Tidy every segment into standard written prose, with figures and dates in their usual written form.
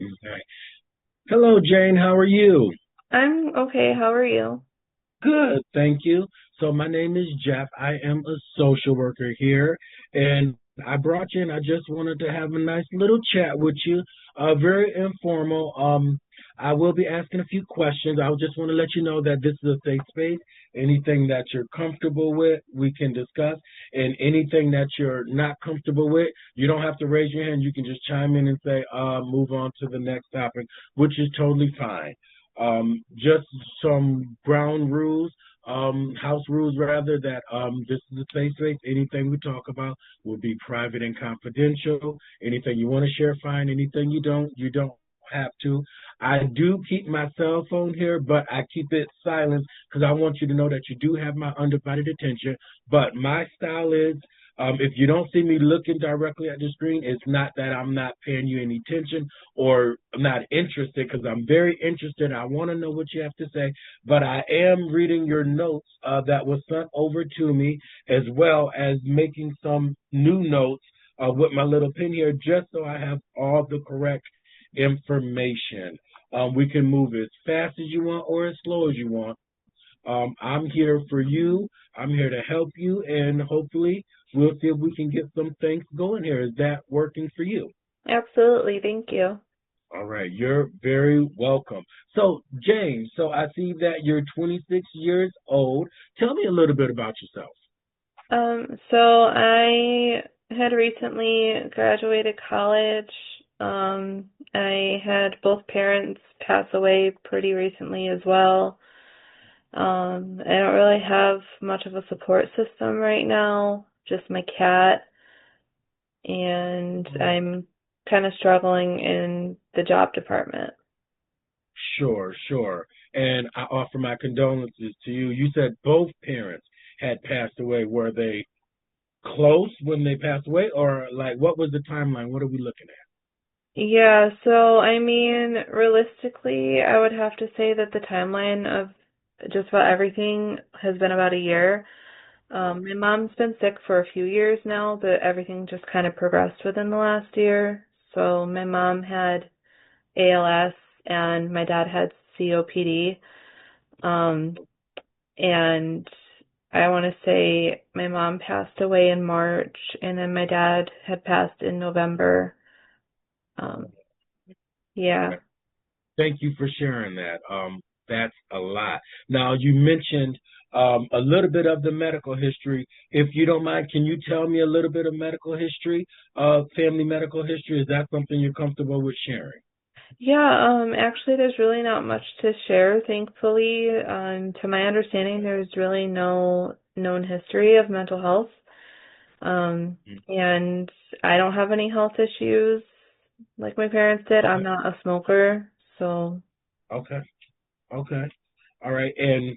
Okay. Hello, Jane. How are you? I'm okay. How are you? Good, thank you. So my name is Jeff. I am a social worker here, and I brought you in. I just wanted to have a nice little chat with you, very informal. I will be asking a few questions. I just want to let you know that this is a safe space. Anything that you're comfortable with, we can discuss, and anything that you're not comfortable with, you don't have to raise your hand. You can just chime in and say, move on to the next topic, which is totally fine. Just some ground rules, house rules rather, that this is a safe space. Anything we talk about will be private and confidential. Anything you want to share, fine. Anything you don't have to. I do keep my cell phone here, but I keep it silent because I want you to know that you do have my undivided attention. But my style is, if you don't see me looking directly at the screen, it's not that I'm not paying you any attention or I'm not interested, because I'm very interested. I want to know what you have to say, but I am reading your notes that was sent over to me, as well as making some new notes with my little pen here, just so I have all the correct information. We can move as fast as you want or as slow as you want. I'm here for you. I'm here to help you, and hopefully, we'll see if we can get some things going here. Is that working for you? Absolutely. Thank you. All right, you're very welcome. So, James, so I see that you're 26 years old. Tell me a little bit about yourself. So I had recently graduated college. I had both parents pass away pretty recently as well. I don't really have much of a support system right now, just my cat, and I'm kind of struggling in the job department. Sure, sure. And I offer my condolences to you. You said both parents had passed away. Were they close when they passed away, or like what was the timeline? What are we looking Yeah, so I mean, realistically, I would have to say that the timeline of just about everything has been about a year. My mom's been sick for a few years now, but everything just kind of progressed within the last year. So my mom had ALS and my dad had COPD. Um, and I want to say my mom passed away in March, and then my dad had passed in November. Um, yeah. at? Thank you for sharing that. That's a lot. Now, you mentioned a little bit of the medical history. If you don't mind, can you tell me a little bit of medical history, family medical history? Is that something you're comfortable with sharing? Yeah, actually, there's really not much to share, thankfully. To my understanding, there's really no known history of mental health. Um, Mm. and I don't have any health issues like my parents did. I'm Okay, not a smoker, so okay, okay. All right. And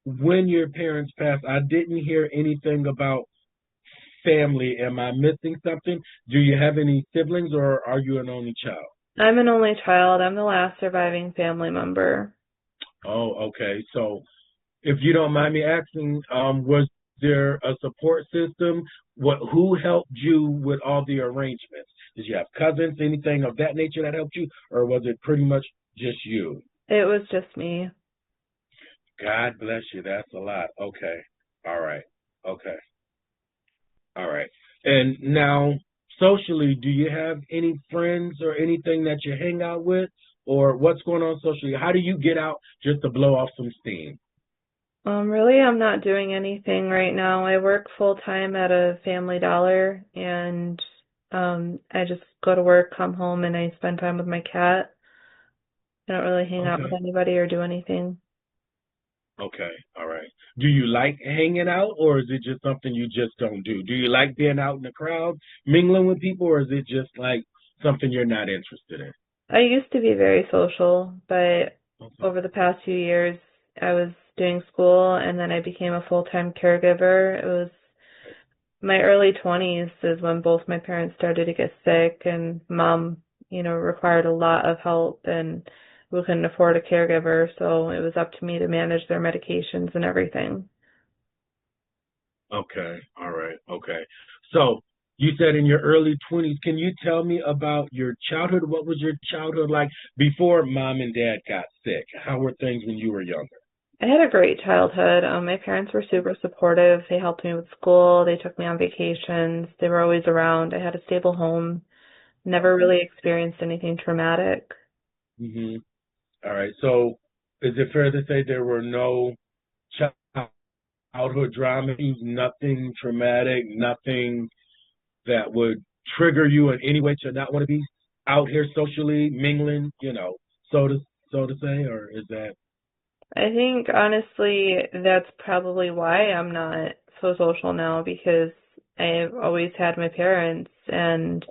when your parents passed, I didn't hear anything about family. Am I missing something? Do you have any siblings, or are you an only child? I'm an only child. I'm the last surviving family member. Oh, okay. So, if you don't mind me asking, was there a support system? Who helped you with all the arrangements? Did you have cousins, anything of that nature that helped you, or was it pretty much just you? It was just me. God bless you. That's a lot. Okay. All right. Okay. All right. And now, socially, do you have any friends or anything that you hang out with, or what's going on socially? How do you get out just to blow off some steam? Really, I'm not doing anything right now. I work full time at a Family Dollar, and I just go to work, come home, and I spend time with my cat. I don't really hang out with Okay. anybody or do anything. Okay, all right. Do you like hanging out, or is it just something you just don't do? Do you like being out in the crowd, mingling with people, or is it just like something you're not interested in? I used to be very social, but Okay, over the past few years, I was doing school and then I became a full-time caregiver. It was my early 20s is when both my parents started to get sick and mom, required a lot of help and we couldn't afford a caregiver, so it was up to me to manage their medications and everything. okay, all right, okay. So You said in your early 20s. Can you tell me about your childhood? What was your childhood like before mom and dad got sick? How were things when you were younger? I had a great childhood. My parents were super supportive. They helped me with school. They took me on vacations. They were always around. I had a stable home. Never really experienced anything traumatic. Hmm. All right. So, is it fair to say there were no childhood dramas, nothing traumatic, nothing that would trigger you in any way to not want to be out here socially mingling, so to say, or is that I think honestly that's probably why I'm not so social now because I've always had my parents and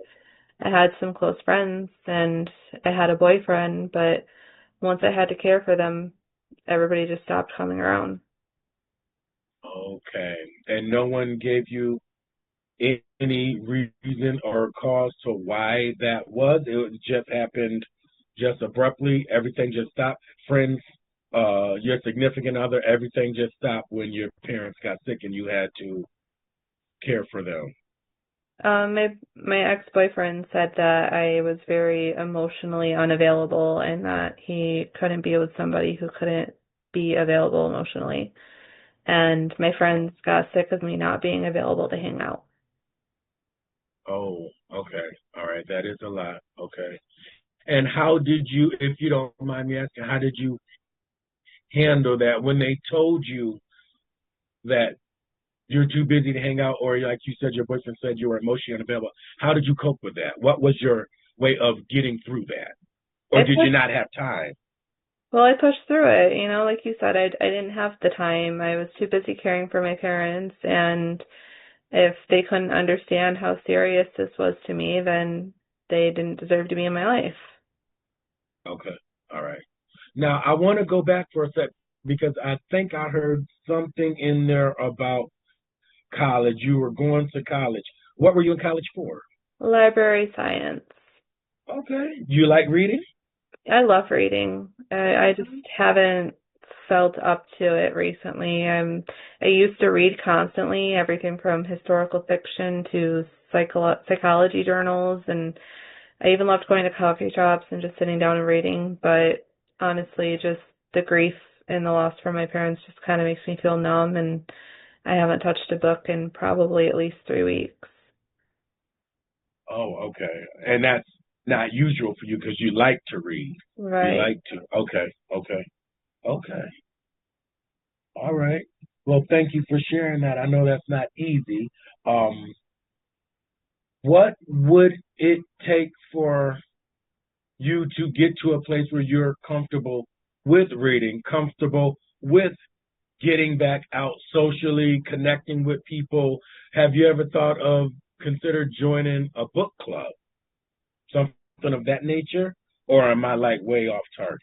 I had some close friends and I had a boyfriend, but once I had to care for them, everybody just stopped coming around. okay? And no one gave you any reason or cause to why that was? Just happened just abruptly. Everything just stopped. Friends, your significant other, everything just stopped when your parents got sick and you had to care for them. My ex-boyfriend said that I was very emotionally unavailable and that he couldn't be with somebody who couldn't be available emotionally. And my friends got sick of me not being available to hang out. Oh, okay. All right. That is a lot. Okay. And how did you, if you don't mind me asking, how did you handle that when they told you that you're too busy to hang out, or like you said, your boyfriend said you were emotionally unavailable? How did you cope with that? What was your way of getting through that? Or I did you pushed, not have time? well, I pushed through it, like you said, I didn't have the time. I was too busy caring for my parents, and if they couldn't understand how serious this was to me, then they didn't deserve to be in my life. Okay. All right. Now, I want to go back for a sec because I think I heard something in there about college. You were going to college. What were you in college for? Library science. Okay. Do you like reading? I love reading. I just haven't felt up to it recently. I used to read constantly, everything from historical fiction to psychology journals, and I even loved going to coffee shops and just sitting down and reading. But honestly, just the grief and the loss from my parents just kind of makes me feel numb, and I haven't touched a book in probably at least 3 weeks. Oh, okay. And that's not usual for you because you like to read. You Right. like to. Okay, okay, okay. All right. Well, thank you for sharing that. I know that's not easy. Um, what would it take for you to get to a place where you're comfortable with reading, comfortable with getting back out socially, connecting with people? Have you ever thought of consider joining a book club, something of that nature, or am I like way off target?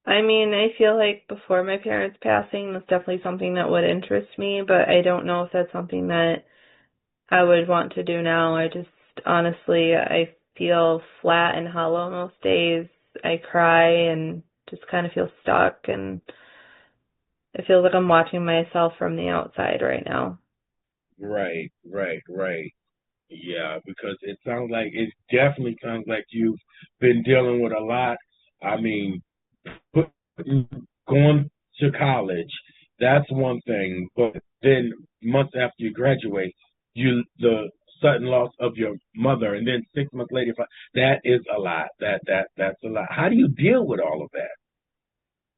I mean, I feel like before my parents' passing, that's definitely something that would interest me, but I don't know if that's something that I would want to do now. I just honestly, I feel flat and hollow most days. I cry and just kind of feel stuck, and it feels like I'm watching myself from the outside right now. Right, right, right. Yeah, because it definitely sounds like you've been dealing with a lot. I mean, put, going to college, that's one thing, but then months after you graduate, the sudden loss of your mother, and then 6 months later, that is a lot. That's a lot. How do you deal with all of that?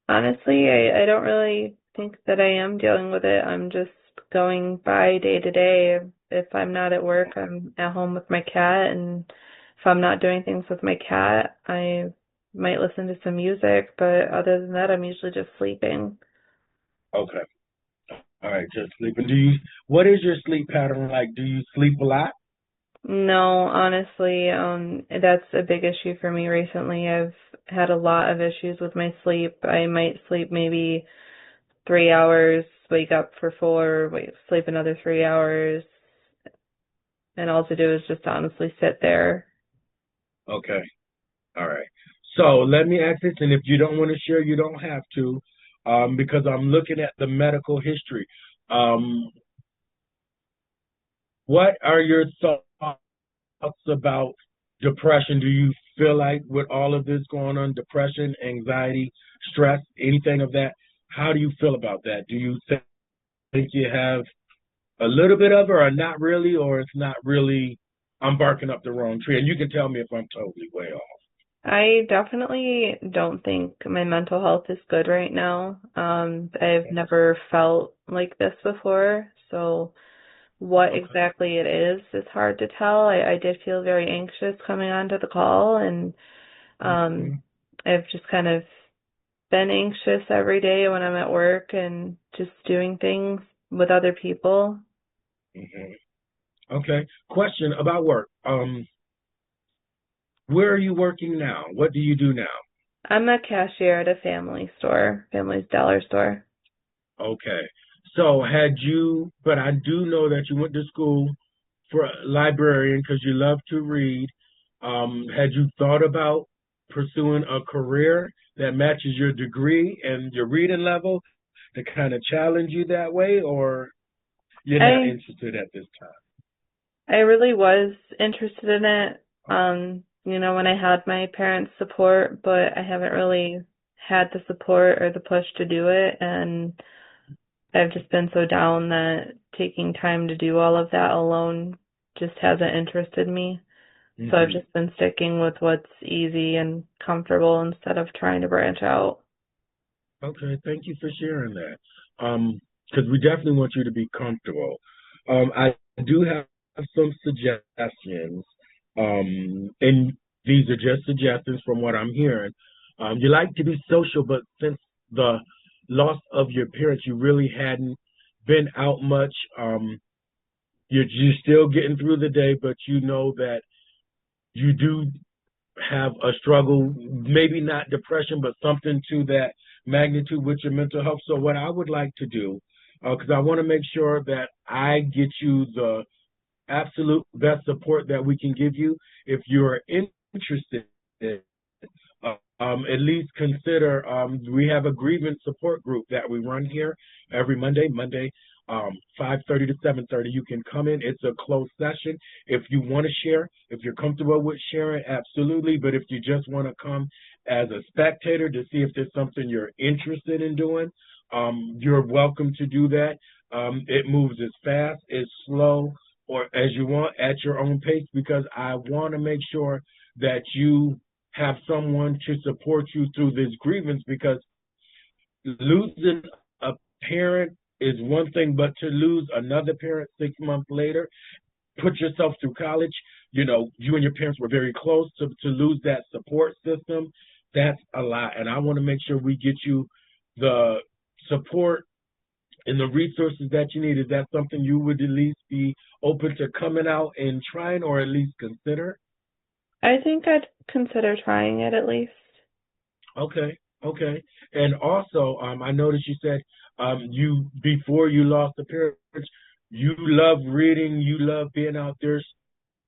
Honestly, I don't really think that I am dealing with it. I'm just going by day to day. If I'm not at work, I'm at home with my cat, and if I'm not doing things with my cat, I might listen to some music, but other than that, I'm usually just sleeping. Okay, all right, just sleeping. What is your sleep pattern like? Do you sleep a lot? No, honestly, that's a big issue for me recently. I've had a lot of issues with my sleep. I might sleep maybe 3 hours, wake up for four, wait, sleep another 3 hours, and all to do is just honestly sit there. Okay. All right. So let me ask this, and if you don't want to share, you don't have to, because I'm looking at the medical history. Um, what are your thoughts about depression? Do you feel like with all of this going on, depression, anxiety, stress, anything of that, how do you feel about that? Do you think you have a little bit of it or not really, or it's not really, I'm barking up the wrong tree? And you can tell me if I'm totally way off. I definitely don't think my mental health is good right now. I've Okay. never felt like this before, so what Okay. exactly it is hard to tell. I did feel very anxious coming onto the call, and um, Hmm. I've just kind of been anxious every day when I'm at work and just doing things with other people. Hmm. Okay. Question about work. Where are you working now? What do you do now? I'm a cashier at a family store, family's dollar store. Okay. So had you, but I do know that you went to school for a librarian because you love to read. Had you thought about pursuing a career that matches your degree and your reading level to kind of challenge you that way, or you're not I interested at this time? I really was interested in it, when I had my parents' support, but I haven't really had the support or the push to do it, and I've just been so down that taking time to do all of that alone just hasn't interested me. So I've Hmm. just been sticking with what's easy and comfortable instead of trying to branch out. Okay, thank you for sharing that. Because we definitely want you to be comfortable. I do have some suggestions, and these are just suggestions from what I'm hearing. You like to be social, but since the loss of your parents, you really hadn't been out much. You're still getting through the day, but you know that you do have a struggle, maybe not depression, but something to that magnitude with your mental health. So, what I would like to do, because I want to make sure that I get you the absolute best support that we can give you, if you're interested, at least consider we have a grievance support group that we run here every Monday, 5:30 to 7:30. You can come in. It's a closed session. If you want to share, if you're comfortable with sharing, absolutely. But if you just want to come as a spectator to see if there's something you're interested in doing, you're welcome to do that. It moves as fast, as slow, or as you want at your own pace, because I want to make sure that you have someone to support you through this grievance, because losing a parent is one thing, but to lose another parent 6 months later, put yourself through college, you and your parents were very close, to lose that support system, that's a lot. And I want to make sure we get you the support and the resources that you need. Is that something you would at least be open to coming out and trying, or at least consider? I think I'd consider trying it at least. Okay, okay. And also, I noticed you said you before you lost the parents, you love reading, you love being out there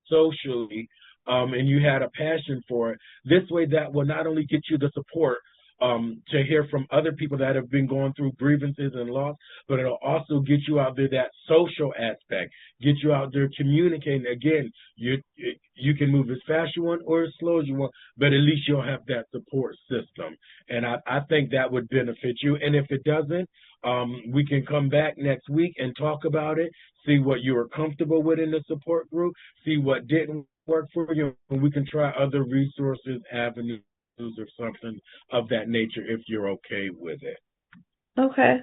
socially, and you had a passion for it. This way, that will not only get you the support to hear from other people that have been going through grievances and loss, but it'll also get you out there that social aspect, get you out there communicating. Again, you can move as fast as you want or as slow as you want, but at least you'll have that support system. And I think that would benefit you. And if it doesn't, we can come back next week and talk about it, see what you were comfortable with in the support group, see what didn't work for you, and we can try other resources, avenues, or something of that nature if you're okay with it. Okay.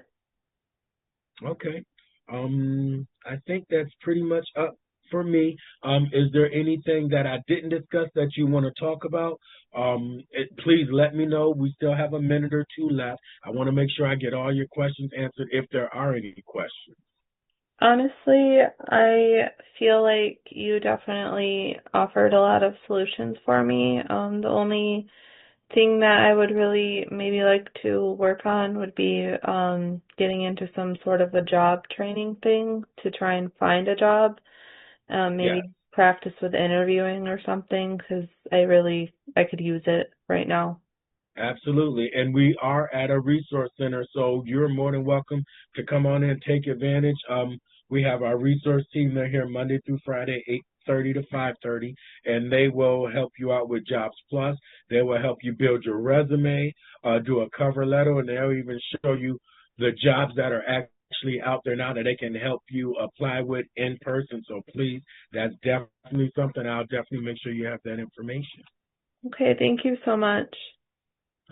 Okay. I think that's pretty much up for me. Is there anything that I didn't discuss that you want to talk about? Please let me know. We still have a minute or two left. I want to make sure I get all your questions answered if there are any questions. Honestly, I feel like you definitely offered a lot of solutions for me. The only thing that I would really maybe like to work on would be getting into some sort of a job training thing to try and find a job. Yeah. Maybe practice with interviewing or something because I could use it right now. Absolutely. And we are at a resource center, so you're more than welcome to come on in and take advantage. We have our resource team. They're here Monday through Friday, 8:30 to 5:30, and they will help you out with Jobs Plus. They will help you build your resume, do a cover letter, and they'll even show you the jobs that are actually out there now that they can help you apply with in person. So please, that's definitely something. I'll definitely make sure you have that information. Okay, thank you so much.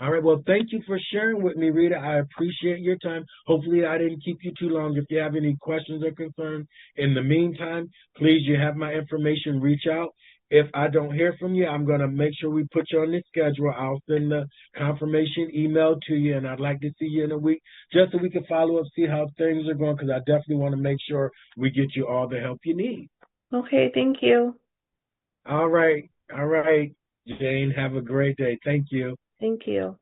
All right. Well, thank you for sharing with me, Rita. I appreciate your time. Hopefully, I didn't keep you too long. If you have any questions or concerns in the meantime, please, you have my information. Reach out. If I don't hear from you, I'm going to make sure we put you on the schedule. I'll send the confirmation email to you, and I'd like to see you in a week just so we can follow up, see how things are going, because I definitely want to make sure we get you all the help you need. Okay, thank you. All right. All right. Jane, have a great day. Thank you. Thank you.